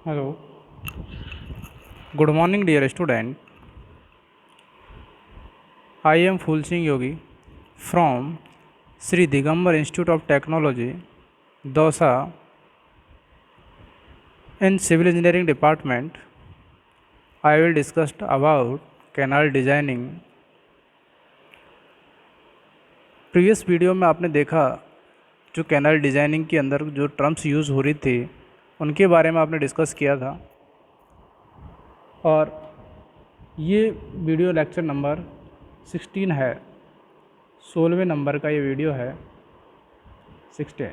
Hello. Good morning, dear student. I am Phul Singh Yogi from Sri Digambar Institute of Technology, Dosa, in Civil Engineering Department. I will discuss about canal designing. Previous video में आपने देखा जो canal designing के अंदर जो terms use हो रही थी उनके बारे में आपने डिस्कस किया था, और ये वीडियो लेक्चर नंबर 16 है, 16वें नंबर का ये वीडियो है। 16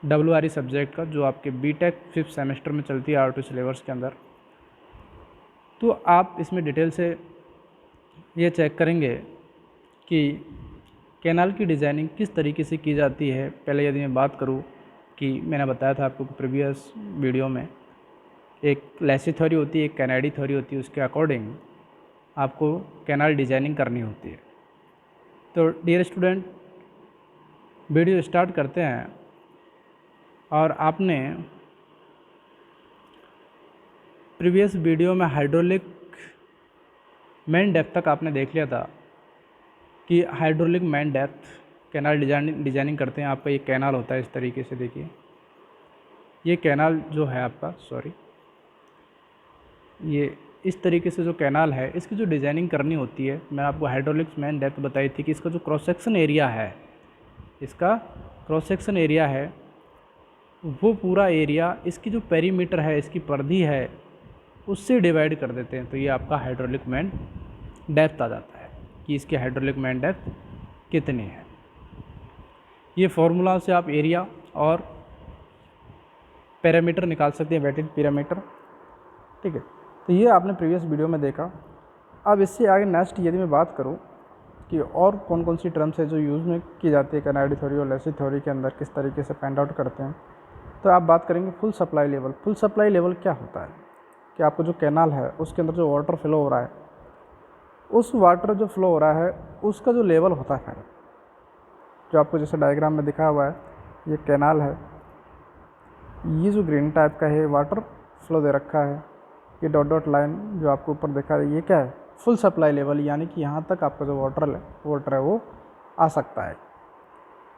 WRE सब्जेक्ट का, जो आपके बीटेक 5th सेमेस्टर में चलती है R2 सिलेबस के अंदर। तो आप इसमें डिटेल से ये चेक करेंगे कि कैनाल की डिज़ाइनिंग किस तरीके से की जाती है। पहले यदि मैं बात करूँ कि मैंने बताया था आपको प्रीवियस वीडियो में, एक लेसी थ्योरी होती है, एक कैनेडी थ्योरी होती है, उसके अकॉर्डिंग आपको कैनाल डिज़ाइनिंग करनी होती है। तो डियर स्टूडेंट, वीडियो स्टार्ट करते हैं। और आपने प्रीवियस वीडियो में हाइड्रोलिक मेन डेप्थ तक आपने देख लिया था कि hydraulic main depth canal designing करते हैं। आपका ये कैनाल होता है इस तरीके से, देखिए ये कैनाल जो है आपका, ये इस तरीके से जो कैनाल है, इसकी जो डिज़ाइनिंग करनी होती है, मैं आपको हाइड्रोलिक्स मेन डेप्थ बताई थी कि इसका जो क्रॉस सेक्शन एरिया है, इसका क्रॉस सेक्शन एरिया है, वो पूरा एरिया इसकी जो पेरीमीटर है, इसकी परिधि है, उससे डिवाइड कर देते हैं। तो ये आपका हाइड्रोलिक मेन डेप्थ आ जाता है कि इसकी हाइड्रोलिक मेन डेप्थ कितनी है। ये फॉर्मूला से आप एरिया और पैरामीटर निकाल सकते हैं, वेटेड पैरामीटर, ठीक है। तो ये आपने प्रीवियस वीडियो में देखा। अब इससे आगे नेक्स्ट यदि मैं बात करूँ कि और कौन कौन सी टर्म्स है जो यूज़ में की जाती है कैनाडी थ्योरी और लेसी थ्योरी के अंदर, किस तरीके से फाइंड आउट करते हैं, तो आप बात करेंगे full supply level. Full supply level क्या होता है कि आपको जो कैनाल है उसके अंदर जो वाटर फ्लो हो रहा है, उस वाटर जो फ्लो हो रहा है उसका जो लेवल होता है, जो आपको जैसे डायग्राम में दिखा हुआ है, ये कैनाल है, ये जो ग्रीन टाइप का है वाटर फ्लो दे रखा है, ये डॉट डॉट लाइन जो आपको ऊपर दिखा है, ये क्या है, फुल सप्लाई लेवल, यानी कि यहाँ तक आपका जो वाटर है वो आ सकता है।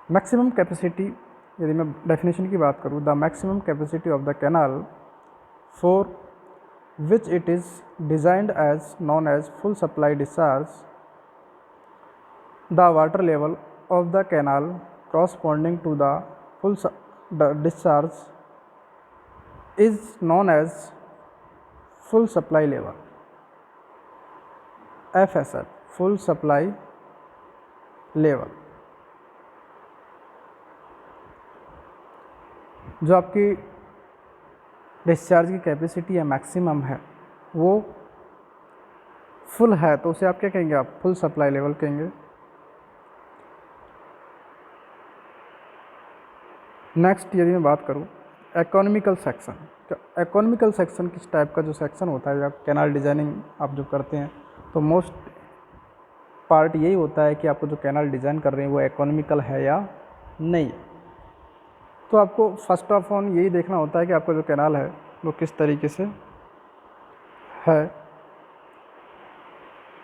मैक्सिमम कैपेसिटी, यदि मैं डेफिनेशन की बात करूँ, the maximum capacity of the canal for which it is designed as known as full supply discharge, the water level of the canal corresponding to the the discharge is known as full supply level, FSL, full supply level। जो आपकी discharge की capacity है, maximum है, वो full है, तो उसे आप क्या कहेंगे, आप फुल सप्लाई लेवल कहेंगे। नेक्स्ट यदि मैं बात करूँ इकोनॉमिकल सेक्शन, तो इकोनॉमिकल सेक्शन किस टाइप का जो सेक्शन होता है, जब कैनाल डिज़ाइनिंग आप जो करते हैं, तो मोस्ट पार्ट यही होता है कि आपको जो कैनाल डिज़ाइन कर रहे हैं वो इकोनॉमिकल है या नहीं। तो आपको फर्स्ट ऑफ ऑल यही देखना होता है कि आपका जो कैनाल है वो किस तरीके से है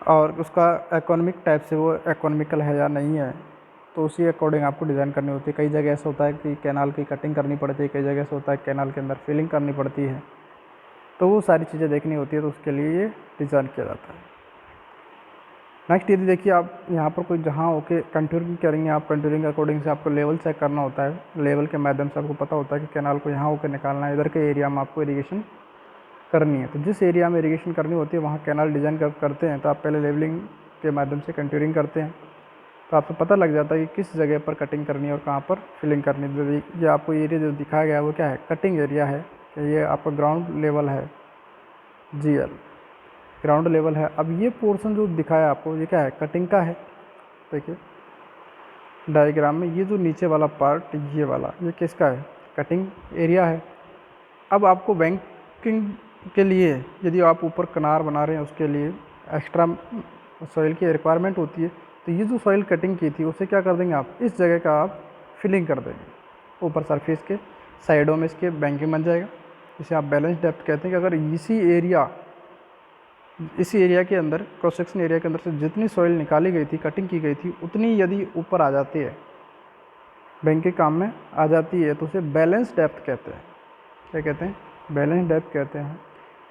और उसका इकोनॉमिक टाइप से वो इकोनॉमिकल है या नहीं है, तो उसी अकॉर्डिंग आपको डिज़ाइन करनी होती है। कई जगह ऐसा होता है कि कैनाल की कटिंग करनी पड़ती है, कई जगह ऐसा होता है कैनाल के अंदर फिलिंग करनी पड़ती है, तो वो सारी चीज़ें देखनी होती है, तो उसके लिए ये डिज़ाइन किया जाता है। नेक्स्ट यदि देखिए आप यहाँ पर कोई जहाँ होके कंटूरिंग करेंगे, आप कंटूरिंग अकॉर्डिंग से आपको लेवल चेक करना होता है। लेवल के माध्यम से आपको पता होता है कि कैनाल को यहाँ होकर निकालना है, इधर के एरिया में आपको इरिगेशन करनी है। तो जिस एरिया में इरिगेशन करनी होती है वहाँ कैनाल डिज़ाइन करते हैं, तो आप पहले लेवलिंग के माध्यम से कंटूरिंग करते हैं, तो आपको पता लग जाता है कि किस जगह पर कटिंग करनी है और कहाँ पर फिलिंग करनी है। ये आपको एरिया जो दिखाया गया है वो क्या है, कटिंग एरिया है। ये आपका ग्राउंड लेवल है, GL ग्राउंड लेवल है। अब ये पोर्शन जो दिखाया आपको, ये क्या है, कटिंग का है। देखिए डायग्राम में ये जो नीचे वाला पार्ट, ये वाला, ये किसका है, कटिंग एरिया है। अब आपको बैंकिंग के लिए यदि आप ऊपर किनार बना रहे हैं, उसके लिए एक्स्ट्रा सॉइल की रिक्वायरमेंट होती है, तो ये जो सॉइल कटिंग की थी उसे क्या कर देंगे आप, इस जगह का आप फिलिंग कर देंगे, ऊपर सरफेस के साइडों में इसके बैंकिंग बन जाएगा। इसे आप बैलेंस डेप्थ कहते हैं कि अगर इसी एरिया के अंदर, क्रॉस सेक्शन एरिया के अंदर से जितनी सॉइल निकाली गई थी, कटिंग की गई थी, उतनी यदि ऊपर आ जाती है, बैंक के काम में आ जाती है, तो उसे बैलेंस डेप्थ कहते हैं। क्या कहते हैं? बैलेंस डेप्थ कहते हैं।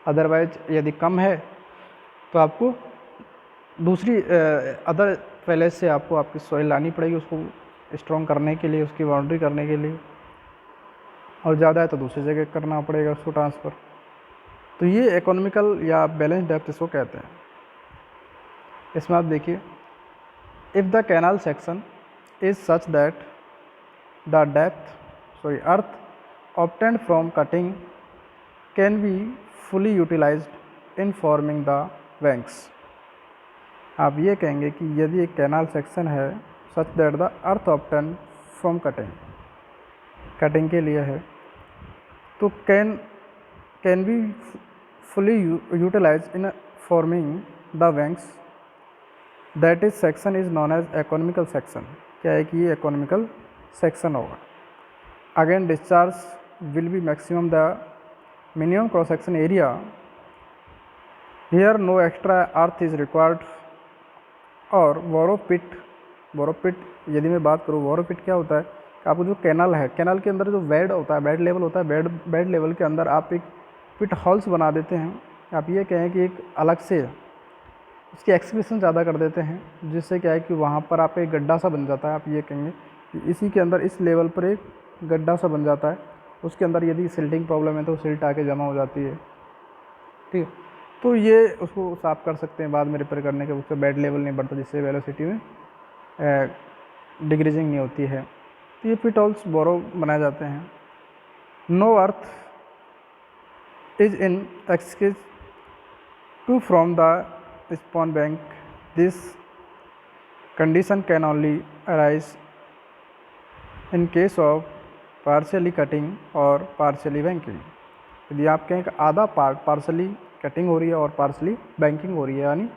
अदरवाइज यदि कम है तो आपको दूसरी अदर पैलेस से आपको आपकी सॉइल लानी पड़ेगी उसको स्ट्रॉन्ग करने के लिए, उसकी बाउंड्री करने के लिए, और ज़्यादा है तो दूसरी जगह करना पड़ेगा उसको ट्रांसफ़र। तो ये इकोनॉमिकल या बैलेंस डेप्थ इसको कहते हैं। इसमें आप देखिए, if the canal section is such that the earth obtained from cutting can be fully utilized in forming the banks। आप ये कहेंगे कि यदि एक कैनाल सेक्शन है such that the earth obtained from cutting के लिए है, तो can be fully utilize in forming the banks, that is section is known as economical section. क्या है कि ये इकोनॉमिकल सेक्शन होगा। Again discharge will be maximum the minimum cross section area, here no extra earth is required। और बोरो पिट यदि मैं बात करूँ, बोरो पिट क्या होता है कि आपको जो कैनाल है, कैनाल के अंदर जो बेड होता है, बेड लेवल होता है, बेड लेवल के अंदर आप एक पिट हॉल्स बना देते हैं। आप ये कहें कि एक अलग से उसकी एक्सक्रीशन ज़्यादा कर देते हैं, जिससे क्या है कि वहाँ पर आप एक गड्ढा सा बन जाता है। आप ये कहेंगे कि इसी के अंदर इस लेवल पर एक गड्ढा सा बन जाता है, उसके अंदर यदि सिल्टिंग प्रॉब्लम है तो सिल्ट आके जमा हो जाती है। ठीक है, तो ये उसको साफ़ कर सकते हैं बाद में रिपेयर करने के, उसका बेड लेवल नहीं बढ़ता, जिससे वेलोसिटी में डिक्रीजिंग नहीं होती है। तो ये पिट हॉल्स बोरो बनाए जाते हैं। No earth is in excess to from the spoil bank, this condition can only arise in case of partially cutting और पार्शियली बैंकिंग। यदि आप कहें कि आधा पार्ट पार्शियली कटिंग हो रही है और पार्शियली बैंकिंग हो रही है, यानी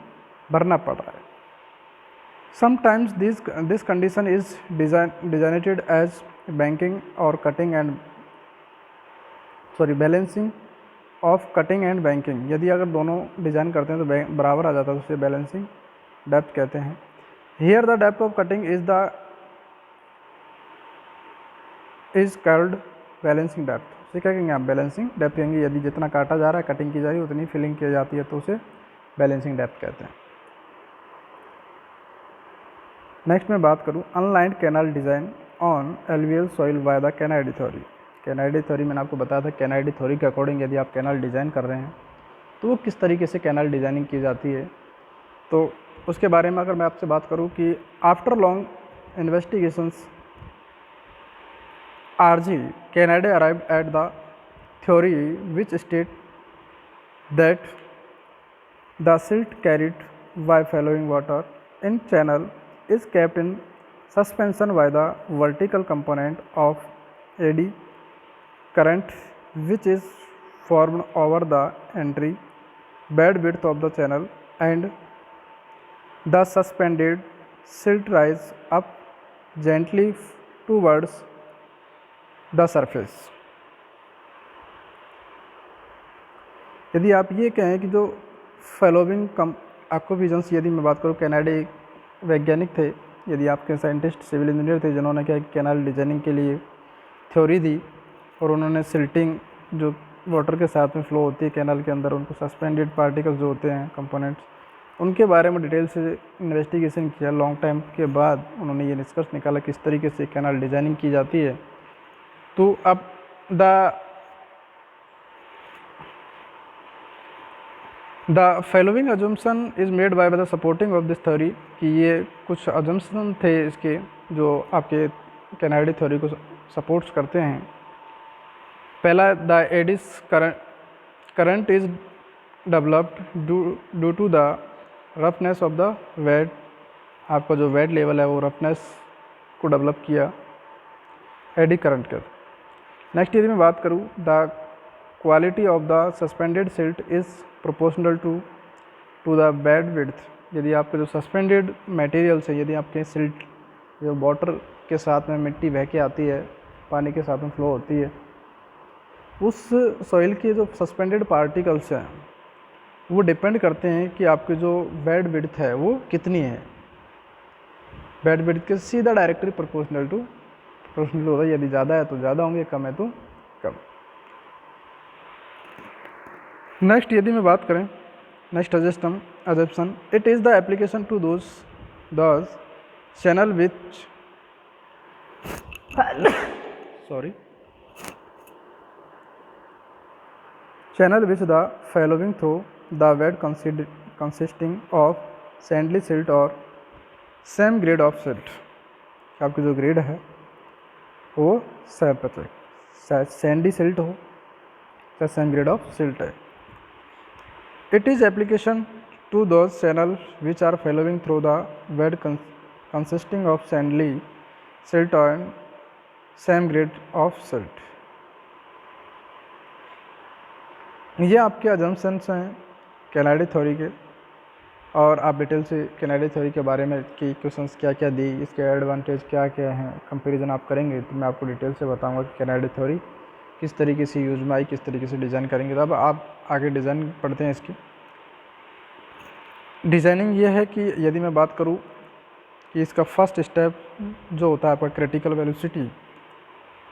भरना पड़ रहा है। Sometimes this condition is designated as banking और cutting and balancing of cutting and banking. यदि अगर दोनों डिज़ाइन करते हैं तो बराबर आ जाता है, तो उसे बैलेंसिंग डेप्थ कहते हैं। Here the depth of cutting is called balancing depth. उसे क्या कहेंगे आप? बैलेंसिंग डेप्थ कहेंगे। यदि जितना काटा जा रहा है, कटिंग की जा रही है, उतनी फिलिंग की जाती है, तो उसे बैलेंसिंग डेप्थ कहते हैं। नेक्स्ट मैं बात करूँ unlined canal design on alluvial soil by the Kennedy theory. Kennedy theory मैंने आपको बताया था, कैनाडी थ्योरी के अकॉर्डिंग यदि आप कैनाल डिज़ाइन कर रहे हैं तो वो किस तरीके से कैनाल डिज़ाइनिंग की जाती है। तो उसके बारे में अगर मैं आपसे बात करूँ कि after long investigations RG Kennedy arrived at the theory which state that the silt carried by flowing water in channel is kept in suspension by the vertical component of eddy current, which is formed over the entry bed width of the channel, and the suspended silt rise up gently towards the surface. यदि आप ये कहें कि जो following acquisitions, यदि मैं बात करूँ, कैनेडी वैज्ञानिक थे, यदि आपके साइंटिस्ट सिविल इंजीनियर थे, जिन्होंने क्या कैनाल डिजाइनिंग के लिए थ्योरी दी, और उन्होंने सिल्टिंग जो वाटर के साथ में फ्लो होती है कैनाल के अंदर, उनको सस्पेंडेड पार्टिकल्स जो होते हैं कंपोनेंट्स, उनके बारे में डिटेल से इन्वेस्टिगेशन किया। लॉन्ग टाइम के बाद उन्होंने ये निष्कर्ष निकाला किस तरीके से कैनाल डिजाइनिंग की जाती है। तो अब the following assumption is made by the supporting of this theory, कि ये कुछ अजम्पशन थे इसके जो आपके कैनाडी थ्योरी को सपोर्ट्स करते हैं। पहला, the eddies current is developed due to the roughness of the wet. आपका जो वेट लेवल है वो रफनेस को डेवलप किया एडी करंट का। नेक्स्ट यदि मैं बात करूँ, the quality of the suspended silt is proportional to the bed width. यदि आपके जो सस्पेंडेड मटेरियल्स है, यदि आपके सिल्ट जो वाटर के साथ में मिट्टी बह के आती है, पानी के साथ में फ्लो होती है, उस सॉइल के जो सस्पेंडेड पार्टिकल्स हैं वो डिपेंड करते हैं कि आपकी जो बेड विड्थ है वो कितनी है। बेड विड्थ के सीधा डायरेक्टली प्रोपोर्शनल होता है, यदि ज़्यादा है तो ज़्यादा होंगे, कम है तो कम। नेक्स्ट यदि मैं बात करें, next assumption, it is the application to those channel which channel which the following through the bed consisting of sandy silt or same grade of silt। आपकी जो ग्रेड है वो सैंडी सिल्ट हो या सेम ग्रेड ऑफ सिल्ट है। It is application to those channel which are following through the bed consisting of sandy silt and same grade of silt. ये आपके assumptions हैं कैनाडी थ्योरी के, और आप डिटेल से कैनाडी थ्योरी के बारे में कि क्वेश्चंस क्या क्या दी, इसके एडवांटेज क्या क्या हैं, कंपैरिजन आप करेंगे तो मैं आपको डिटेल से बताऊंगा कि कैनाडी थ्योरी किस तरीके से यूज में आई, किस तरीके से डिज़ाइन करेंगे। तो अब आप आगे डिज़ाइन पढ़ते हैं। इसकी डिज़ाइनिंग ये है कि यदि मैं बात करूँ कि इसका फर्स्ट स्टेप जो होता है आपका क्रिटिकल वेलोसिटी,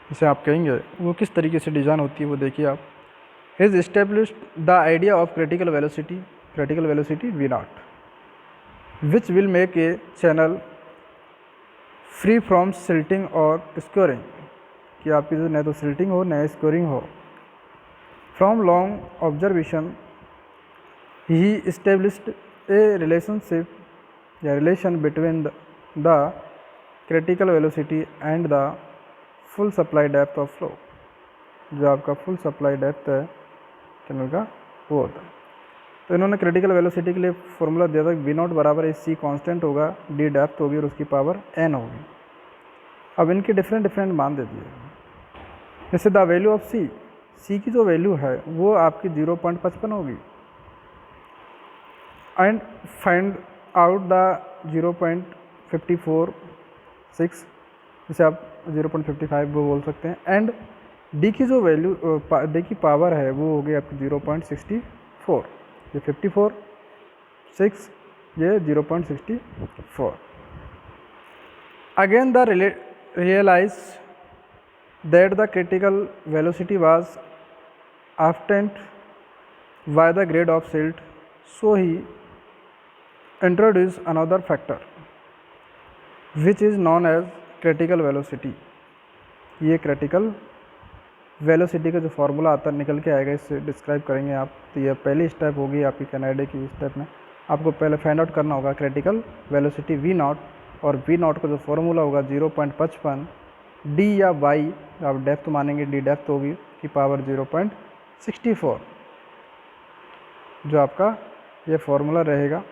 इसे आप कहेंगे, वो किस तरीके से डिज़ाइन होती है वो देखिए आप। Has established the idea of critical velocity V0, which will make a channel free from silting or scoring, कि आपकी जो न तो silting हो न scoring हो। From long observation he established a relation between the critical velocity and the full supply depth of flow। जो आपका फुल सप्लाई डेप्थ है कैनल का वो होता है। तो इन्होंने क्रिटिकल वेलोसिटी के लिए फॉर्मूला दिया था, V0 बराबर C कांस्टेंट होगा, D डेप्थ होगी और उसकी पावर N होगी। अब इनके डिफरेंट मान दे दिए। जैसे द वैल्यू ऑफ C की जो वैल्यू है वो आपकी 0.55 होगी, एंड फाइंड आउट द 0.546, जिसे आप 0.55 वो बोल सकते हैं। एंड डी की जो वैल्यू डी की पावर है वो हो गई आपकी 0.64, ये 54, 6, ये 0.64। Again the realize that the critical velocity was obtained by the grade of silt, so he introduce another factor which is known as critical velocity. ये क्रिटिकल वेलोसिटी का जो फार्मूला आता है निकल के आएगा, इससे डिस्क्राइब करेंगे आप। तो ये पहली स्टेप होगी आपकी कैनाडी की स्टेप में। आपको पहले फाइंड आउट करना होगा क्रिटिकल वेलोसिटी V0, और V0 का जो फार्मूला होगा 0.55, D या Y आप डेप्थ मानेंगे, D डेप्थ होगी की पावर 0.64, जो आपका ये फार्मूला रहेगा।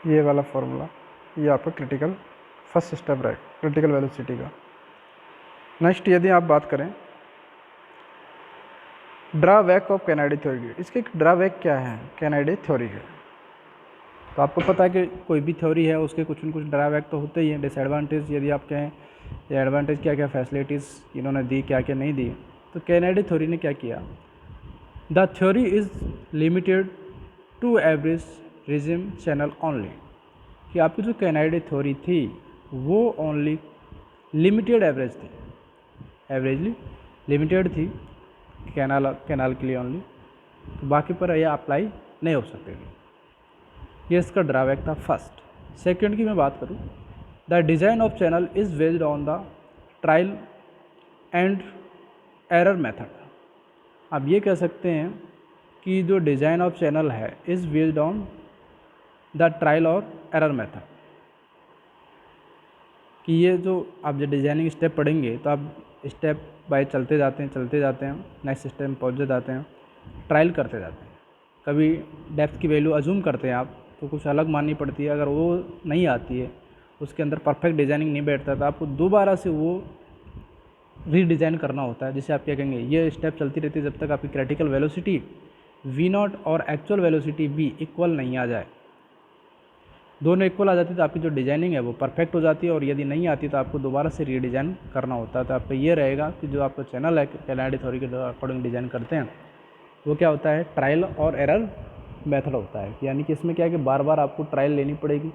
ये वाला फार्मूला, ये आपका क्रिटिकल फर्स्ट स्टेप रहेगा क्रिटिकल वेलोसिटी का। नेक्स्ट यदि आप बात करें ड्राबैक ऑफ कैनाडी थ्योरी, इसके ड्राबैक क्या है कैनाडी थ्योरी के। तो आपको पता है कि कोई भी थ्योरी है उसके कुछ न कुछ ड्राबैक तो होते ही हैं। डिसएडवांटेज यदि आप कहें, या एडवांटेज क्या क्या फैसिलिटीज़ इन्होंने दी, क्या क्या नहीं दी। तो कैनाडी थ्योरी ने क्या किया, the theory is limited to average regime channel only, कि आपकी जो कैनाडी थ्योरी थी वो ओनली लिमिटेड एवरेज थी, एवरेजली लिमिटेड थी कैनाल के लिए ओनली, तो बाकी पर यह अप्लाई नहीं हो सकते थे। ये इसका ड्राबैक था फर्स्ट। सेकंड की मैं बात करूँ, the design of channel is based on the trial and error method. आप ये कह सकते हैं कि जो डिज़ाइन ऑफ चैनल है is based on the trial और एरर मेथड, कि ये जो आप जो डिज़ाइनिंग स्टेप पढ़ेंगे तो आप स्टेप बाय चलते जाते हैं, नेक्स्ट स्टेप में पहुँच जाते हैं, ट्रायल करते जाते हैं। कभी डेप्थ की वैल्यू अजूम करते हैं आप तो कुछ अलग माननी पड़ती है, अगर वो नहीं आती है उसके अंदर परफेक्ट डिज़ाइनिंग नहीं बैठता, तो आपको दोबारा से वो रीडिज़ाइन करना होता है, जिसे आप क्या कहेंगे, ये स्टेप चलती रहती है जब तक आपकी क्रिटिकल वेलोसिटी V0 और एक्चुअल वेलोसिटी V इक्वल नहीं आ जाए। दोनों इक्वल आ जाती है तो आपकी जो डिज़ाइनिंग है वो परफेक्ट हो जाती है, और यदि नहीं आती तो आपको दोबारा से रीडिज़ाइन करना होता है। तो आपका ये रहेगा कि जो आपका चैनल है कैनाडी थ्योरी के अकॉर्डिंग डिज़ाइन करते हैं वो क्या होता है, ट्रायल और एरर मेथड होता है। यानी कि इसमें क्या है कि बार बार आपको ट्रायल लेनी पड़ेगी,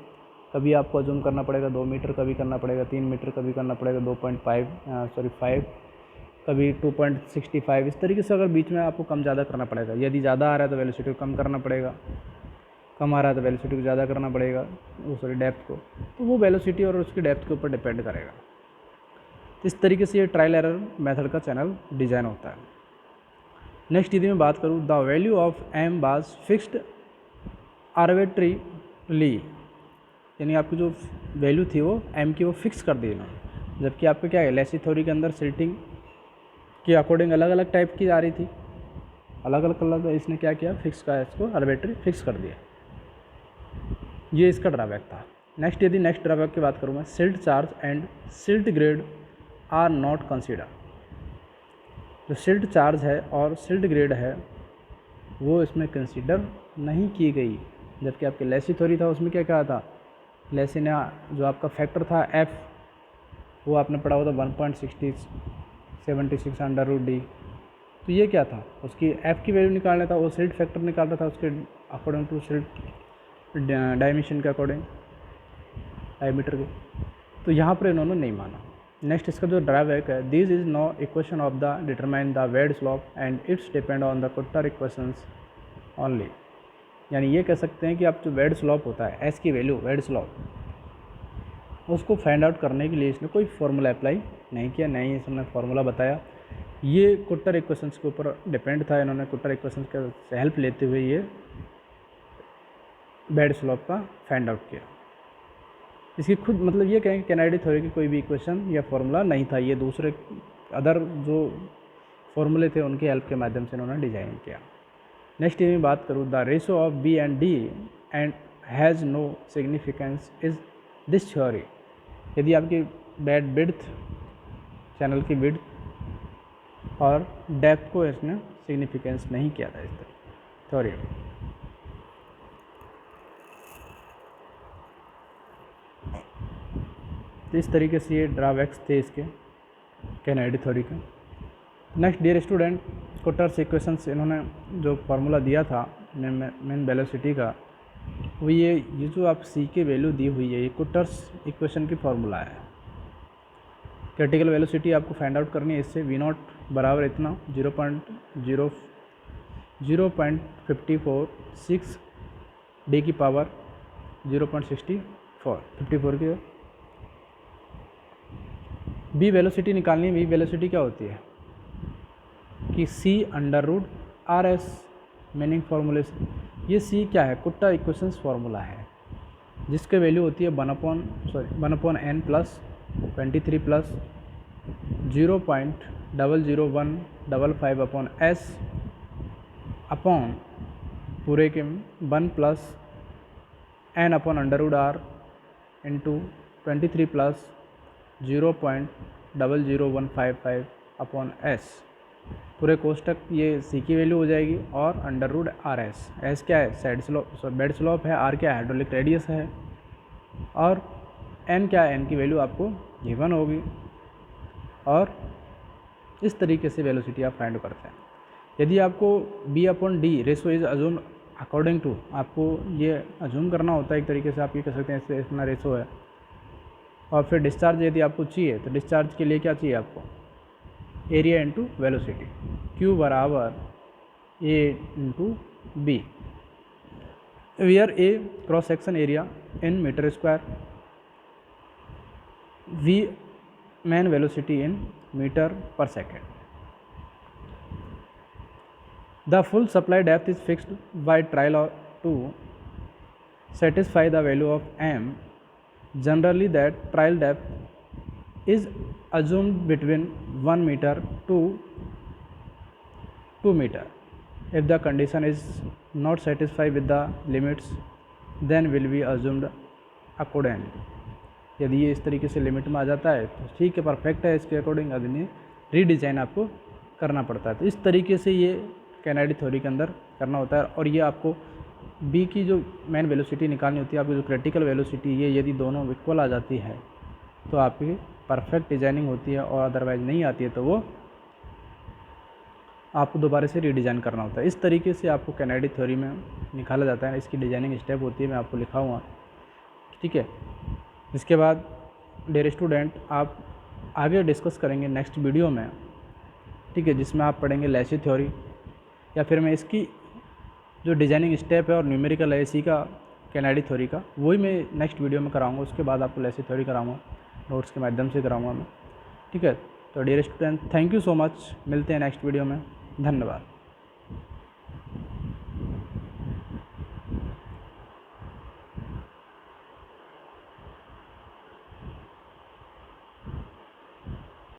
कभी आपको अजूम करना पड़ेगा 2 मीटर, कभी करना पड़ेगा 3 मीटर, कभी करना पड़ेगा 5, कभी 2.65, इस तरीके से अगर बीच में आपको कम ज़्यादा करना पड़ेगा। यदि ज़्यादा आ रहा है तो वेलोसिटी को कम करना पड़ेगा, कम आ रहा है तो वेलोसिटी को ज़्यादा करना पड़ेगा, डेप्थ को, तो वो वेलोसिटी और उसकी डेप्थ के ऊपर डिपेंड करेगा। इस तरीके से ये ट्रायल एरर मेथड का चैनल डिज़ाइन होता है। नेक्स्ट यदि मैं बात करूँ, the value of M was fixed arbitrarily, यानी आपकी जो वैल्यू थी वो एम की वो फिक्स कर दी इन्होंने, जबकि आपको क्या है लेसी थ्योरी के अंदर सिल्टिंग के अकॉर्डिंग अलग अलग टाइप की आ रही थी, अलग अलग कलर, तो इसने क्या किया, फिक्स का इसको आर्बिट्रेरी फिक्स कर दिया। ये इसका ड्राबैक था। नेक्स्ट यदि नेक्स्ट ड्राबैक की बात करूँ मैं, silt charge and silt grade are not consider. जो सिल्ट चार्ज है और सिल्ट ग्रेड है वो इसमें कंसीडर नहीं की गई, जबकि आपके लेसी थ्योरी था उसमें क्या कहा था, लेसी ने जो आपका फैक्टर था एफ वो आपने पढ़ा हुआ था 1.76 अंडर रूट डी। तो ये क्या था, उसकी एफ की वैल्यू निकालना था, वो सिल्ट फैक्टर निकाल रहा था उसके अकॉर्डिंग टू सिल्ट डायमेंशन के अकॉर्डिंग, डायमीटर के। तो यहाँ पर इन्होंने नहीं माना। नेक्स्ट इसका जो ड्राबैक है, this is no equation of the determine the bed slope and it's depend on the Kutter equations only. यानी ये कह सकते हैं कि आप जो वेड स्लोप होता है, एस की वैल्यू वेड स्लोप, उसको फाइंड आउट करने के लिए इसने कोई फार्मूला अप्लाई नहीं किया, नहीं इसने फार्मूला बताया। ये कुट्टर इक्वेशंस के ऊपर डिपेंड था, इन्होंने कुट्टर इक्वेशंस के हेल्प लेते हुए ये वेड स्लोप का फाइंड आउट किया। इसकी खुद मतलब ये कहें कि कैनाडी थ्योरी की कोई भी इक्वेशन या फार्मूला नहीं था, ये दूसरे अदर जो फार्मूले थे उनके हेल्प के माध्यम से इन्होंने डिज़ाइन किया। नेक्स्ट ये मैं बात करूँ, the ratio of B and D and has no significance is this theory. यदि आपकी बेड विड्थ, चैनल की विड्थ और डेप्थ को इसने सिग्निफिकेंस नहीं किया था इस थ्योरी में। तो इस तरीके से ये ड्राबैक्स थे इसके कैनाडी थ्योरी के। नेक्स्ट डियर स्टूडेंट, कुट्टर्स इक्वेशंस इन्होंने जो फार्मूला दिया था मेन वेलोसिटी का, वो ये जो आप सी की वैल्यू दी हुई है ये कुट्टर्स इक्वेशन की फार्मूला है। क्रिटिकल वेलोसिटी आपको फाइंड आउट करनी है, इससे V0 बराबर इतना 0.546 डी की पावर 0.64 की। बी वेलोसिटी निकालनी है। बी वेलोसिटी क्या होती है कि C√RS, मीनिंग फार्मूले से ये C क्या है, कुट्टर इक्वेशंस फार्मूला है, जिसके वैल्यू होती है 1/n plus 23 plus 0.00155 upon S upon पूरे के 1 plus n upon √R into 23 plus 0.00155 upon S, पूरे कोष्टक ये C की वैल्यू हो जाएगी, और √RS, S क्या है साइड स्लोप, बेड स्लोप है, R क्या है हाइड्रोलिक रेडियस है, और N क्या है, N की वैल्यू आपको गिवन होगी। और इस तरीके से वेलोसिटी आप फाइंड करते हैं। यदि आपको B/D ratio is assume according to, आपको ये अजूम करना होता है एक तरीके से, आप ये कह सकते हैं इतना रेशो है। और फिर डिस्चार्ज यदि आपको चाहिए तो डिस्चार्ज के लिए क्या चाहिए आपको, एरिया इंटू वेलोसिटी, Q बराबर A into B, where A cross section area in metre square, V mean velocity in metre per second. The full supply depth is fixed by trial to satisfy the value of m. Generally that trial depth is assumed between 1 meter to 2 meter. If the condition is not satisfied with the limits, then will be assumed accordingly. यदि ये इस तरीके से limit में आ जाता है तो ठीक है, परफेक्ट है, इसके अकॉर्डिंग आदमी रीडिज़ाइन आपको करना पड़ता है। तो इस तरीके से ये कैनाडी थ्योरी के अंदर करना होता है। और ये आपको बी की जो मेन वेलोसिटी निकालनी होती है, आपकी जो क्रिटिकल वेलोसिटी, ये यदि दोनों इक्वल आ जाती है तो आपकी परफेक्ट डिजाइनिंग होती है, और अदरवाइज़ नहीं आती है तो वो आपको दोबारा से रीडिज़ाइन करना होता है। इस तरीके से आपको कैनाडी थ्योरी में निकाला जाता है। इसकी डिजाइनिंग स्टेप होती है, मैं आपको लिखा हुआ, ठीक है। इसके बाद डियर स्टूडेंट, आप आगे डिस्कस करेंगे नेक्स्ट वीडियो में, ठीक है, जिसमें आप पढ़ेंगे लेसी थ्योरी, या फिर मैं इसकी जो डिजाइनिंग स्टेप है और न्यूमेरिकल है इसी का कैनाडी थ्योरी का, वही मैं नेक्स्ट वीडियो में कराऊंगा। उसके बाद आपको लेसी थ्योरी कराऊंगा, नोट्स के माध्यम से कराऊंगा मैं, ठीक है। तो dear student, thank you so much, मिलते हैं नेक्स्ट वीडियो में, धन्यवाद।